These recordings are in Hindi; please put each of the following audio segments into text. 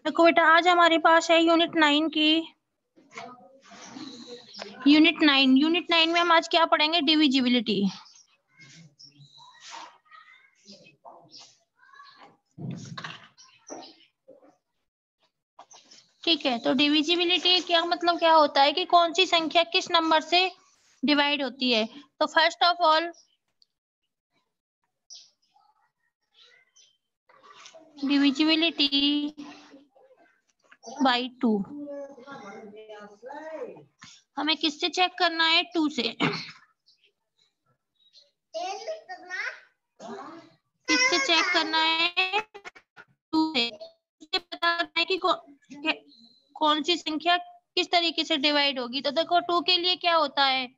देखो बेटा, आज हमारे पास है यूनिट 9 की यूनिट 9 में हम आज क्या पढ़ेंगे? डिविजिबिलिटी। ठीक है, तो डिविजिबिलिटी क्या मतलब क्या होता है कि कौन सी संख्या किस नंबर से डिवाइड होती है। तो first of all divisibility bye 2 हमें किससे चेक करना है? 2 से। किससे चेक करना है? 2 से। पता करना है कि कौन सी संख्या किस तरीके से डिवाइड होगी। तो देखो 2 के लिए क्या होता है?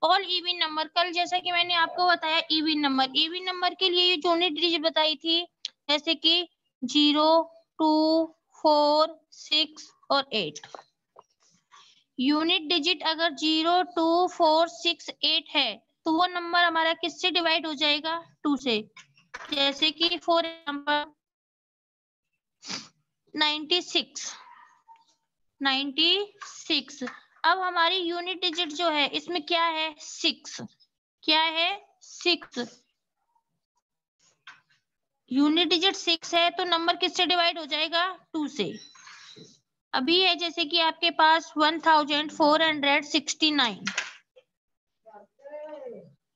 All even number. कल जैसा कि मैंने आपको बताया इवन नंबर के लिए ये यूनिट डिजिट बताई थी, जैसे कि 0, 2, 4, 6 और 8। यूनिट डिजिट अगर 0, 2, 4, 6, 8 है तो वो नंबर हमारा किससे डिवाइड हो जाएगा? 2 से। जैसे कि फॉर एग्जाम्पल 96। अब हमारी यूनिट डिजिट जो है इसमें क्या है? 6। क्या है? 6। यूनिट डिजिट 6 है तो नंबर किससे डिवाइड हो जाएगा? 2 से। अभी है जैसे कि आपके पास 1469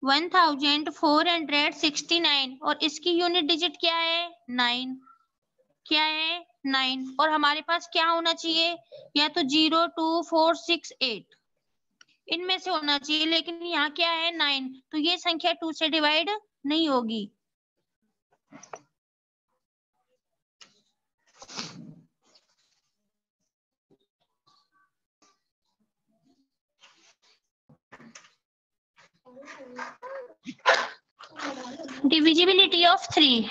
1469 और इसकी यूनिट डिजिट क्या है? 9। क्या है? 9। और हमारे पास क्या होना चाहिए? या तो 0, 2, 4, 6, 8 इनमें से होना चाहिए, लेकिन यहाँ क्या है? 9। तो ये संख्या 2 से डिवाइड नहीं होगी। Divisibility of 3।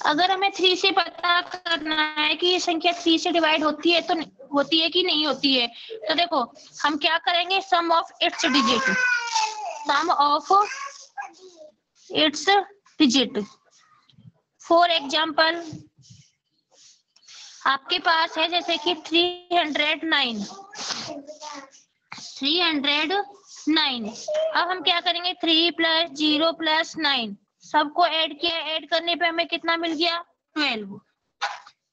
अगर हमें 3 से पता करना है कि ये संख्या 3 से डिवाइड होती है तो होती है कि नहीं होती है, तो देखो हम क्या करेंगे? Sum of its digit. Sum of its digit. For example आपके पास है जैसे कि 309। अब हम क्या करेंगे? 3 + 0 + 9 सबको ऐड किया। ऐड करने पे हमें कितना मिल गया? 12।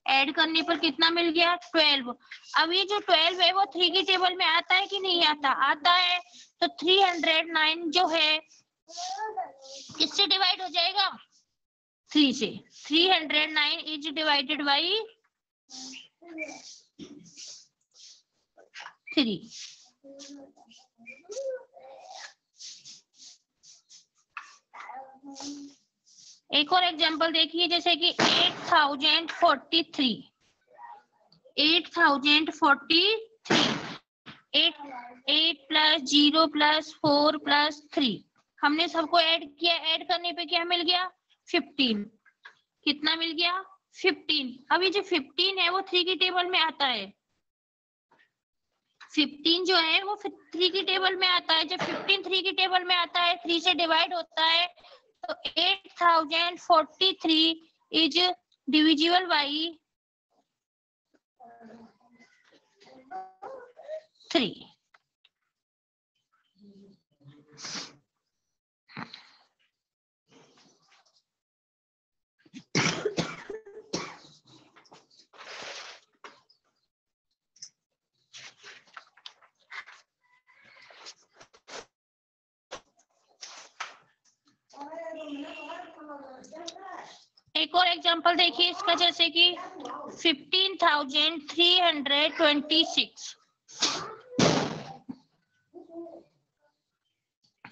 ऐड करने पर कितना मिल गया? 12। अब ये जो 12 है वो 3 की टेबल में आता है कि नहीं आता? आता है। तो 309 जो है किससे डिवाइड हो जाएगा? 3 से। 309 इज डिवाइडेड बाई 3। एक और एग्जांपल देखिए, जैसे कि 8043। 8 + 0 + 4 + 3 हमने सबको ऐड किया। ऐड करने पे क्या मिल गया? 15। कितना मिल गया? 15। अब ये जो 15 है वो 3 की टेबल में आता है। 15 जो है वो 3 की टेबल में आता है। जब 15 3 की टेबल में आता है, 3 से डिवाइड होता है, तो 8043 इज डिविजिबल बाई 3। एक और एग्जांपल देखिए इसका, जैसे कि 15,326।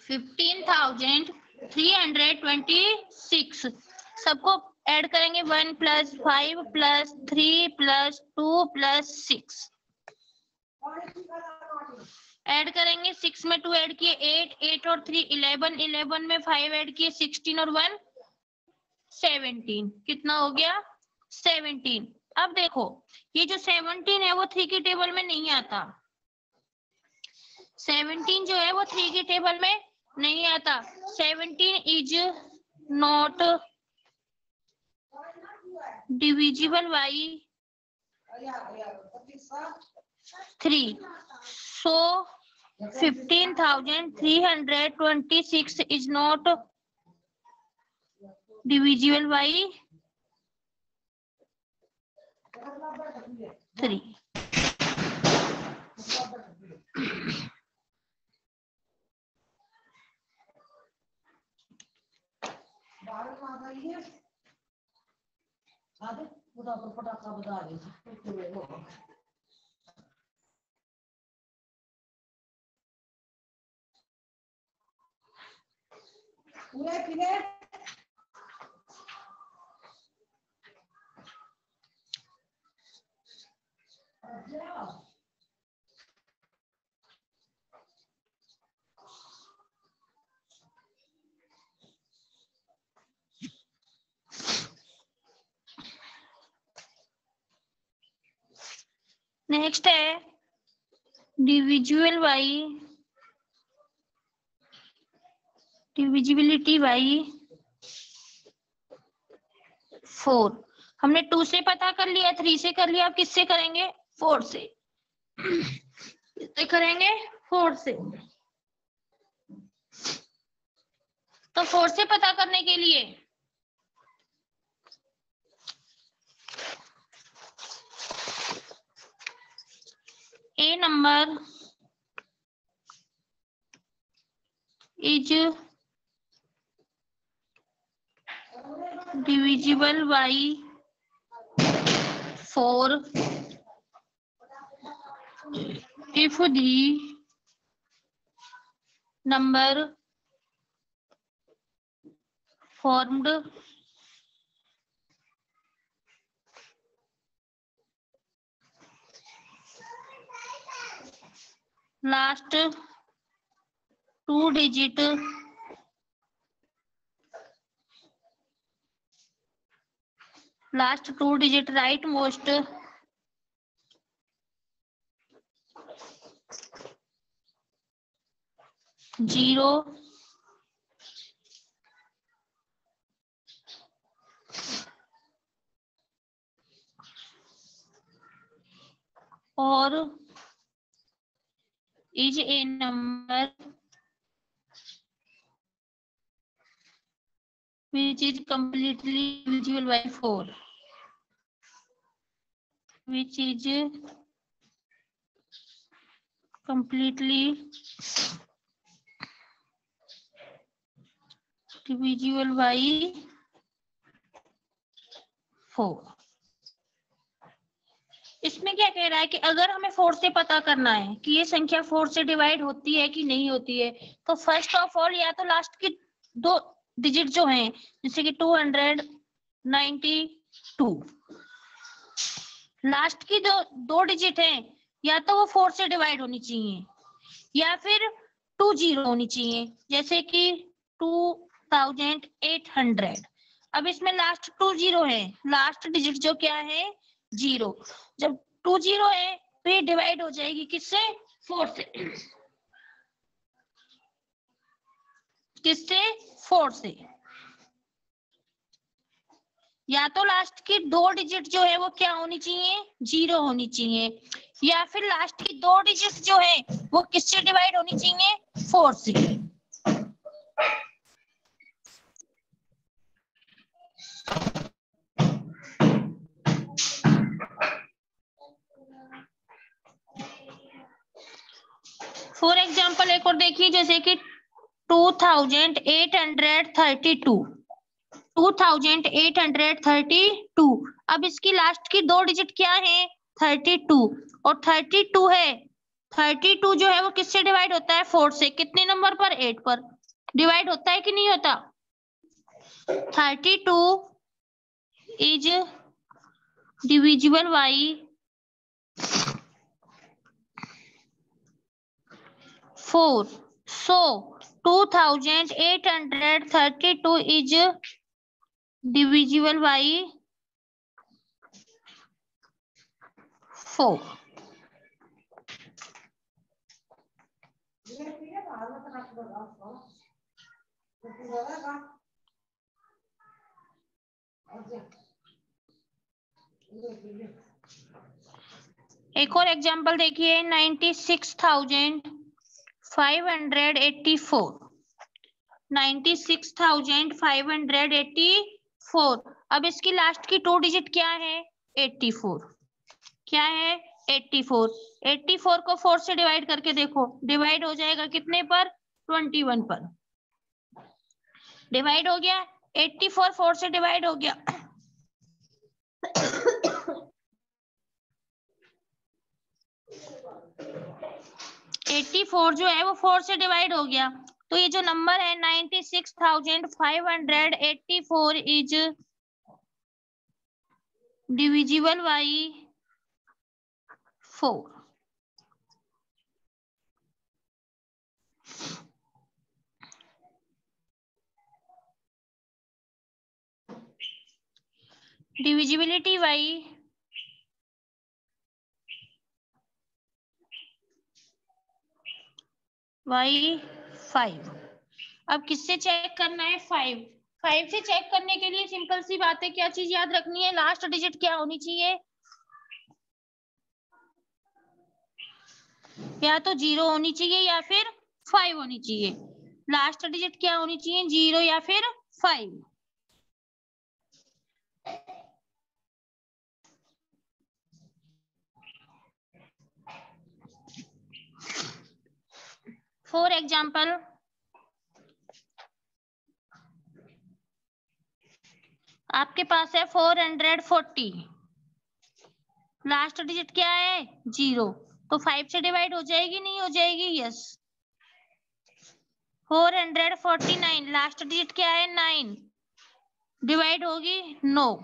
15,326 सबको ऐड करेंगे। 1 + 5 + 3 + 2 + 6 ऐड करेंगे। 6 में 2 ऐड किए 8, 8 और 3 11, 11 में 5 ऐड किए 16 और 1 17। कितना हो गया? 17। अब देखो ये जो 17 है वो 3 की टेबल में नहीं आता। 17 जो है वो 3 की टेबल में नहीं आता। 17 is not divisible by 3। So 15,326 is not divisible by 3. Next है डिविजिबिलिटी बाई 4। हमने 2 से पता कर लिया, 3 से कर लिया, अब किससे करेंगे? 4 से। किससे करेंगे? 4 से। तो 4 से पता करने के लिए A number is divisible by 4 if the number formed last 2 digit rightmost zero or is a number which is completely divisible by 4, which is completely divisible by 4। इसमें क्या कह रहा है कि अगर हमें 4 से पता करना है कि ये संख्या 4 से डिवाइड होती है कि नहीं होती है, तो फर्स्ट ऑफ ऑल या तो लास्ट की 2 डिजिट जो हैं, जैसे कि 292, लास्ट की 2 डिजिट हैं, या तो वो 4 से डिवाइड होनी चाहिए या फिर 20 होनी चाहिए, जैसे कि 2800। अब इसमें लास्ट 20 है, लास्ट डिजिट जो क्या है? 0। जब 20 है तो ये डिवाइड हो जाएगी किससे? 4 से। किससे? 4 से। या तो लास्ट की 2 डिजिट जो है वो क्या होनी चाहिए? 0 होनी चाहिए, या फिर लास्ट की 2 डिजिट जो है वो किससे डिवाइड होनी चाहिए? 4 से। फॉर एग्जाम्पल एक और देखिए, जैसे कि 2832। अब इसकी लास्ट की 2 डिजिट क्या है? 32, और 32 है। 32 जो है वो किससे डिवाइड होता है? 4 से। कितने नंबर पर? 8 पर। डिवाइड होता है कि नहीं होता? 32 is divisible by 4. So 2832 is divisible by 4। एक और एग्जांपल देखिए 96,584। 96,584। अब इसकी लास्ट की 2 डिजिट क्या है? 84। क्या है? 84। 84 को 4 से डिवाइड करके देखो, डिवाइड हो जाएगा कितने पर? 21 पर। डिवाइड हो गया 84 4 से डिवाइड हो गया। 84 जो है वो 4 से डिवाइड हो गया, तो ये जो नंबर है 96,584 is divisible by 4। Divisibility by y 5। अब किससे चेक करना है? 5। 5 से चेक करने के लिए सिंपल सी बात है, क्या चीज याद रखनी है? लास्ट डिजिट क्या होनी चाहिए? या तो 0 होनी चाहिए या फिर 5 होनी चाहिए। लास्ट डिजिट क्या होनी चाहिए? 0 या फिर 5। फॉर एग्जाम्पल आपके पास है 440। लास्ट डिजिट क्या है? 0। तो 5 से डिवाइड हो जाएगी? नहीं हो जाएगी? यस। 449 लास्ट डिजिट क्या है? 9। डिवाइड होगी? नो।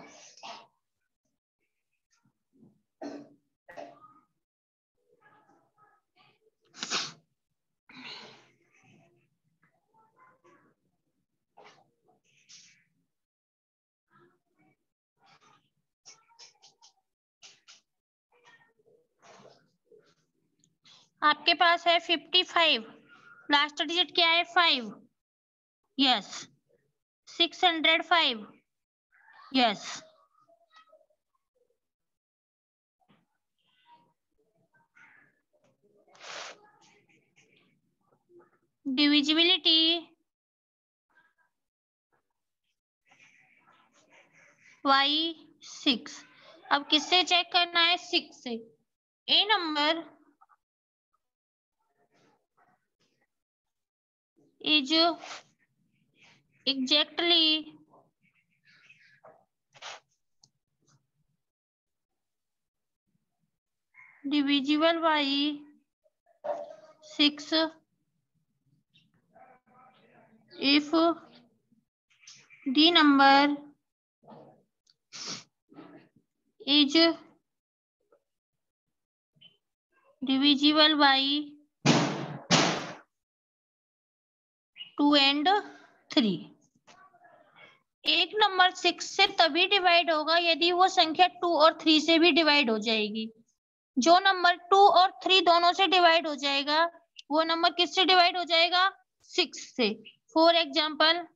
आपके पास है 55। लास्ट डिजिट क्या है? 5। यस। 605। यस। Divisibility y6। अब किससे चेक करना है? 6 से। ए number is exactly divisible by 6 if the number is divisible by 2 and 3। एक नंबर 6 से तभी डिवाइड होगा यदि वो संख्या 2 और 3 से भी डिवाइड हो जाएगी। जो नंबर 2 और 3 दोनों से डिवाइड हो जाएगा वो नंबर किससे डिवाइड हो जाएगा? 6 से। For example